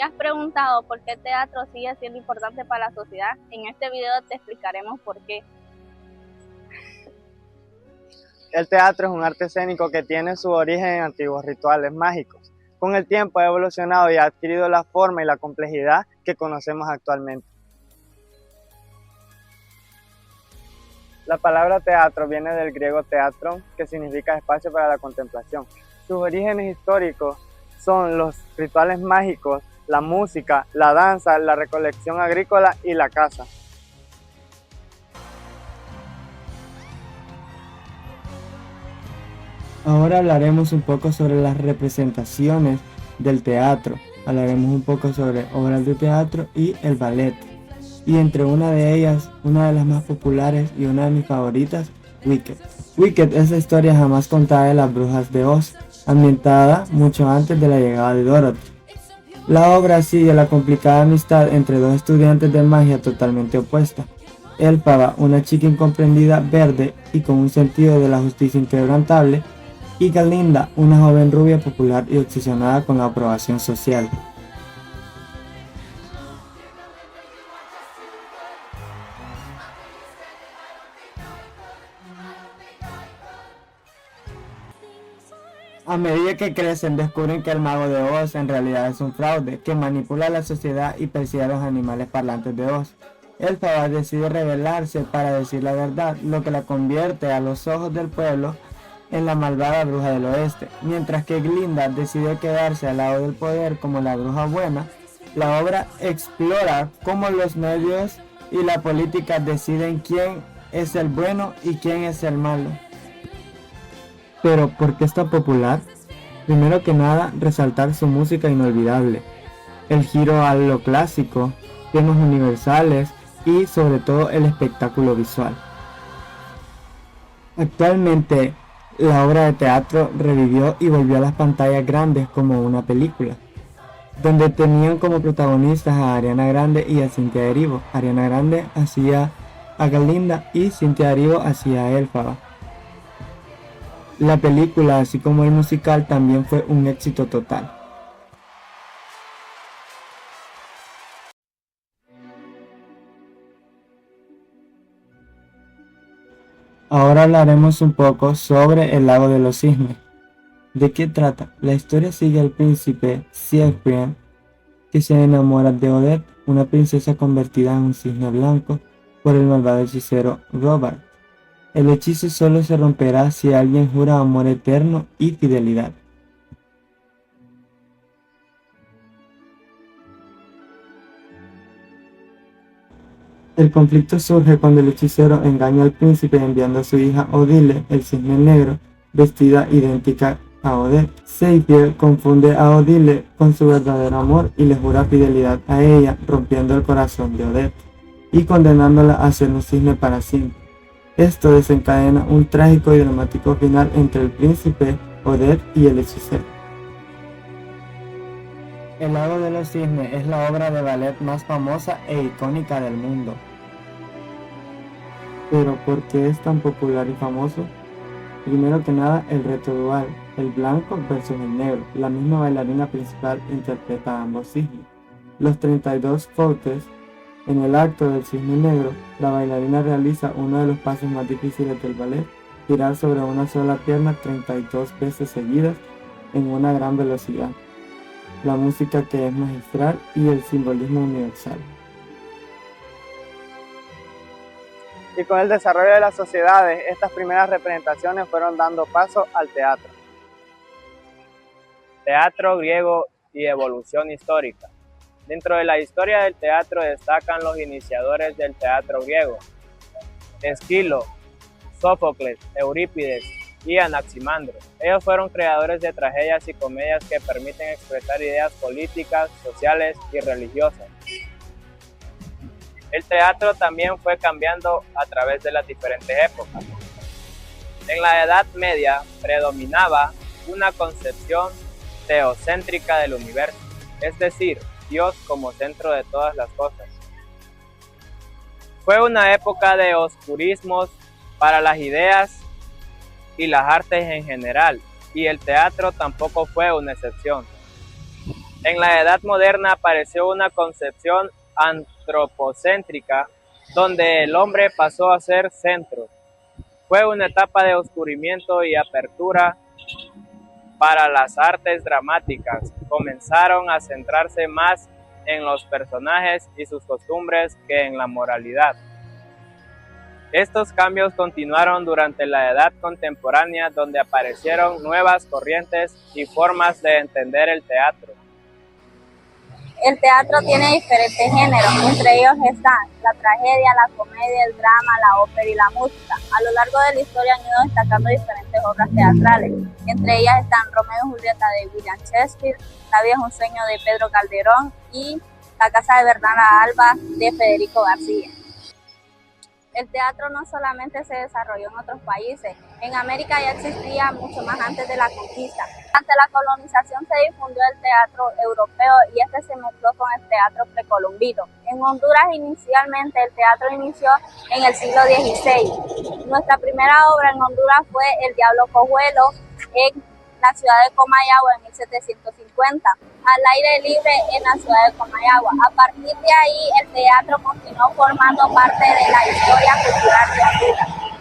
¿Te has preguntado por qué el teatro sigue siendo importante para la sociedad? En este video te explicaremos por qué. El teatro es un arte escénico que tiene su origen en antiguos rituales mágicos. Con el tiempo ha evolucionado y ha adquirido la forma y la complejidad que conocemos actualmente. La palabra teatro viene del griego teatron, que significa espacio para la contemplación. Sus orígenes históricos son los rituales mágicos, la música, la danza, la recolección agrícola y la caza. Ahora hablaremos un poco sobre las representaciones del teatro. Hablaremos un poco sobre obras de teatro y el ballet. Y entre una de ellas, una de las más populares y una de mis favoritas, Wicked. Wicked es la historia jamás contada de las brujas de Oz, ambientada mucho antes de la llegada de Dorothy. La obra sigue la complicada amistad entre dos estudiantes de magia totalmente opuestas. Elphaba, una chica incomprendida verde y con un sentido de la justicia inquebrantable, y Galinda, una joven rubia popular y obsesionada con la aprobación social. A medida que crecen, descubren que el mago de Oz en realidad es un fraude que manipula la sociedad y persigue a los animales parlantes de Oz. Elphaba decide rebelarse para decir la verdad, lo que la convierte a los ojos del pueblo en la malvada bruja del oeste, mientras que Glinda decide quedarse al lado del poder como la bruja buena. La obra explora cómo los medios y la política deciden quién es el bueno y quién es el malo. Pero, ¿por qué es tan popular? Primero que nada, resaltar su música inolvidable, el giro a lo clásico, temas universales y sobre todo el espectáculo visual. Actualmente, la obra de teatro revivió y volvió a las pantallas grandes como una película, donde tenían como protagonistas a Ariana Grande y a Cynthia Erivo. Ariana Grande hacía a Galinda y Cynthia Erivo hacía a Elphaba. La película, así como el musical, también fue un éxito total. Ahora hablaremos un poco sobre el lago de los cisnes. ¿De qué trata? La historia sigue al príncipe Siegfried, que se enamora de Odette, una princesa convertida en un cisne blanco por el malvado hechicero Robert. El hechizo solo se romperá si alguien jura amor eterno y fidelidad. El conflicto surge cuando el hechicero engaña al príncipe enviando a su hija Odile, el cisne negro, vestida idéntica a Odette. Seifiel confunde a Odile con su verdadero amor y le jura fidelidad a ella, rompiendo el corazón de Odette y condenándola a ser un cisne para siempre. Esto desencadena un trágico y dramático final entre el príncipe, Odette y el hechicero. El lago de los cisnes es la obra de ballet más famosa e icónica del mundo. Pero ¿por qué es tan popular y famoso? Primero que nada, el reto dual, el blanco versus el negro. La misma bailarina principal interpreta a ambos cisnes. Los 32 fautes. En el acto del cisne negro, la bailarina realiza uno de los pasos más difíciles del ballet, girar sobre una sola pierna 32 veces seguidas en una gran velocidad. La música que es magistral y el simbolismo universal. Y con el desarrollo de las sociedades, estas primeras representaciones fueron dando paso al teatro. Teatro griego y evolución histórica. Dentro de la historia del teatro destacan los iniciadores del teatro griego: Esquilo, Sófocles, Eurípides y Anaximandro. Ellos fueron creadores de tragedias y comedias que permiten expresar ideas políticas, sociales y religiosas. El teatro también fue cambiando a través de las diferentes épocas. En la Edad Media predominaba una concepción teocéntrica del universo, es decir, Dios como centro de todas las cosas. Fue una época de oscurismos para las ideas y las artes en general, y el teatro tampoco fue una excepción. En la Edad Moderna apareció una concepción antropocéntrica donde el hombre pasó a ser centro. Fue una etapa de oscurimiento y apertura para las artes dramáticas. Comenzaron a centrarse más en los personajes y sus costumbres que en la moralidad. Estos cambios continuaron durante la Edad Contemporánea, donde aparecieron nuevas corrientes y formas de entender el teatro. El teatro tiene diferentes géneros, entre ellos están la tragedia, la comedia, el drama, la ópera y la música. A lo largo de la historia han ido destacando diferentes obras teatrales, entre ellas están Romeo y Julieta de William Shakespeare, La vida es un sueño de Pedro Calderón y La casa de Bernarda Alba de Federico García. El teatro no solamente se desarrolló en otros países, en América ya existía mucho más antes de la conquista. Durante la colonización se difundió el teatro europeo y este se mezcló con el teatro precolombino. En Honduras inicialmente el teatro inició en el siglo XVI. Nuestra primera obra en Honduras fue El Diablo Cojuelo en la ciudad de Comayagua en 1750, al aire libre en la ciudad de Comayagua. A partir de ahí el teatro continuó formando parte de la historia cultural de Honduras.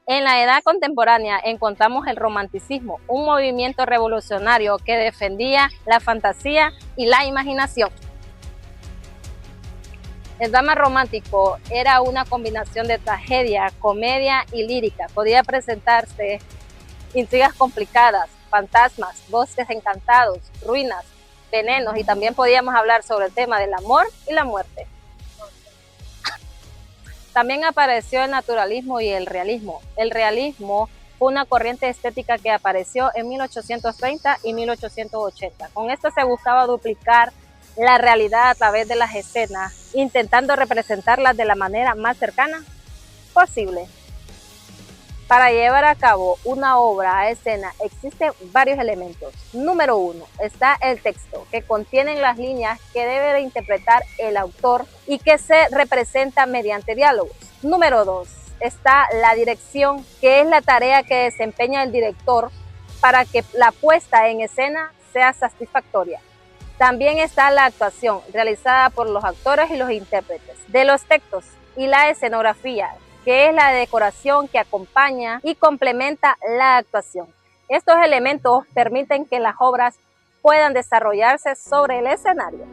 En la edad contemporánea encontramos el romanticismo, un movimiento revolucionario que defendía la fantasía y la imaginación. El drama romántico era una combinación de tragedia, comedia y lírica. Podía presentarse intrigas complicadas, fantasmas, bosques encantados, ruinas, venenos y también podíamos hablar sobre el tema del amor y la muerte. También apareció el naturalismo y el realismo. El realismo fue una corriente estética que apareció en 1830 y 1880. Con esto se buscaba duplicar la realidad a través de las escenas, intentando representarlas de la manera más cercana posible. Para llevar a cabo una obra a escena existen varios elementos. Número 1, está el texto, que contiene las líneas que debe de interpretar el autor y que se representa mediante diálogos. Número 2, está la dirección, que es la tarea que desempeña el director para que la puesta en escena sea satisfactoria. También está la actuación, realizada por los actores y los intérpretes de los textos, y la escenografía, que es la decoración que acompaña y complementa la actuación. Estos elementos permiten que las obras puedan desarrollarse sobre el escenario.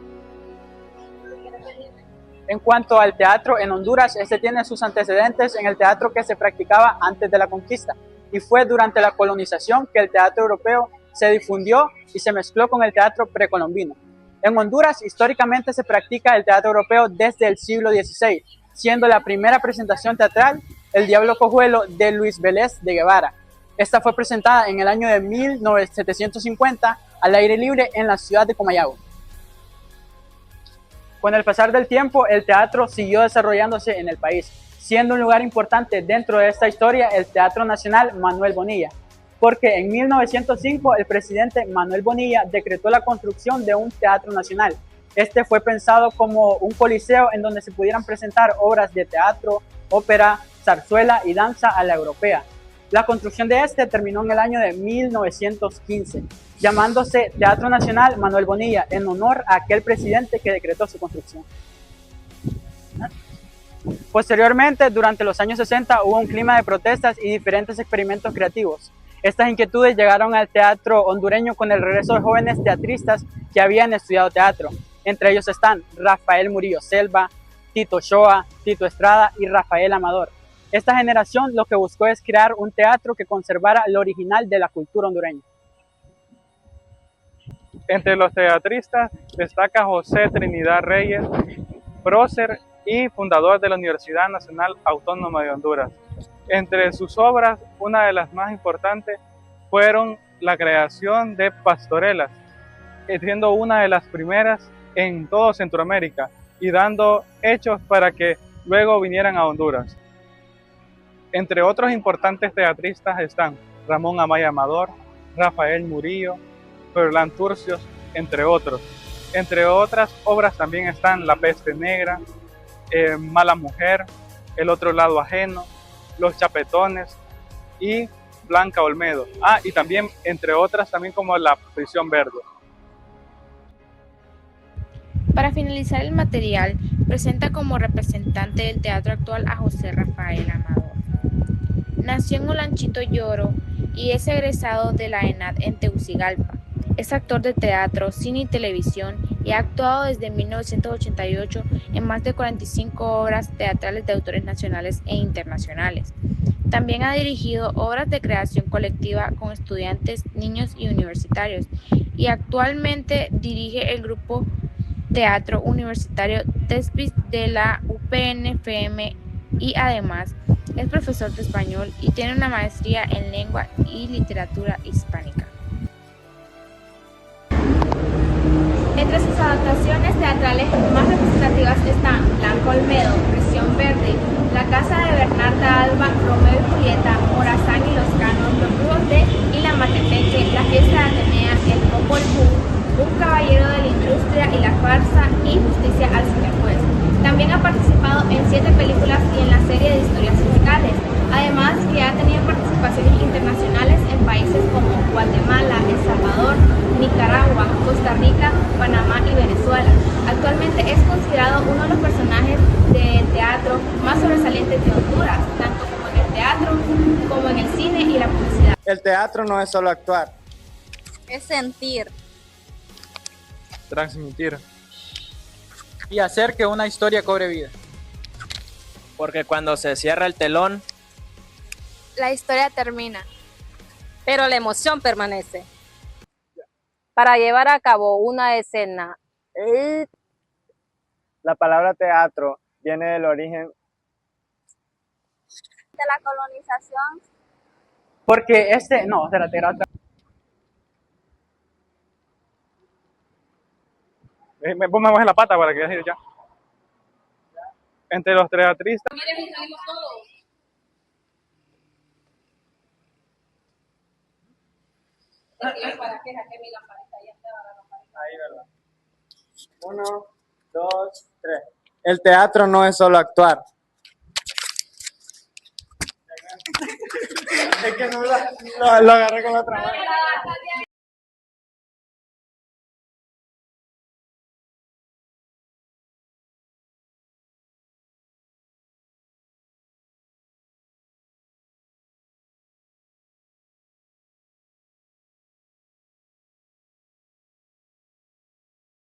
En cuanto al teatro en Honduras, este tiene sus antecedentes en el teatro que se practicaba antes de la conquista, y fue durante la colonización que el teatro europeo se difundió y se mezcló con el teatro precolombino. En Honduras, históricamente se practica el teatro europeo desde el siglo XVI, siendo la primera presentación teatral El Diablo Cojuelo de Luis Vélez de Guevara. Esta fue presentada en el año de 1750 al aire libre en la ciudad de Comayagua. Con el pasar del tiempo, el teatro siguió desarrollándose en el país, siendo un lugar importante dentro de esta historia el Teatro Nacional Manuel Bonilla, porque en 1905 el presidente Manuel Bonilla decretó la construcción de un teatro nacional. Este fue pensado como un coliseo en donde se pudieran presentar obras de teatro, ópera, zarzuela y danza a la europea. La construcción de este terminó en el año de 1915, llamándose Teatro Nacional Manuel Bonilla, en honor a aquel presidente que decretó su construcción. Posteriormente, durante los años 60, hubo un clima de protestas y diferentes experimentos creativos. Estas inquietudes llegaron al teatro hondureño con el regreso de jóvenes teatristas que habían estudiado teatro. Entre ellos están Rafael Murillo Selva, Tito Ochoa, Tito Estrada y Rafael Amador. Esta generación lo que buscó es crear un teatro que conservara lo original de la cultura hondureña. Entre los teatristas destaca José Trinidad Reyes, prócer y fundador de la Universidad Nacional Autónoma de Honduras. Entre sus obras, una de las más importantes fueron la creación de pastorelas, siendo una de las primeras en todo Centroamérica y dando hechos para que luego vinieran a Honduras. Entre otros importantes teatristas están Ramón Amaya Amador, Rafael Murillo, Fernán Turcios, entre otros. Entre otras obras también están La Peste Negra, Mala Mujer, El Otro Lado Ajeno, Los Chapetones y Blanca Olmedo. Y también, entre otras, también como La Prisión Verde. Para finalizar el material, presenta como representante del teatro actual a José Rafael Amador. Nació en Olanchito Lloro y es egresado de la ENAD en Tegucigalpa. Es actor de teatro, cine y televisión y ha actuado desde 1988 en más de 45 obras teatrales de autores nacionales e internacionales. También ha dirigido obras de creación colectiva con estudiantes, niños y universitarios y actualmente dirige el grupo Teatro Universitario TESPIS de la UPN-FM y además es profesor de español y tiene una maestría en lengua y literatura hispánica. Entre sus adaptaciones teatrales más representativas están Blanca Olmedo, Prisión Verde, La Casa de Bernarda Alba, Romeo y Julieta, Morazán y los Canos, Los Brujos de y la Matepeque, La Fiesta de Atenea, El Popol Vuh, Un Caballero de la Industria y la Farsa y Justicia al Señor Juez. También ha participado en 7 películas y en la serie de historias musicales, además que ha tenido participaciones internacionales en países como Guatemala, El Salvador, Nicaragua, Costa Rica, Panamá y Venezuela. Actualmente es considerado uno de los personajes de teatro más sobresalientes de Honduras, tanto como en el teatro, como en el cine y la publicidad. El teatro no es solo actuar. Es sentir. Transmitir. Y hacer que una historia cobre vida. Porque cuando se cierra el telón, La historia termina. Pero la emoción permanece. Para llevar a cabo una escena, La palabra teatro viene del origen De la colonización. Porque espérate, era otra. Vos me mueves la pata para que decir ya. Entre los teatristas. Ahí, ¿verdad? 1, 2, 3. El teatro no es solo actuar. Es que no lo agarré con la otra mano.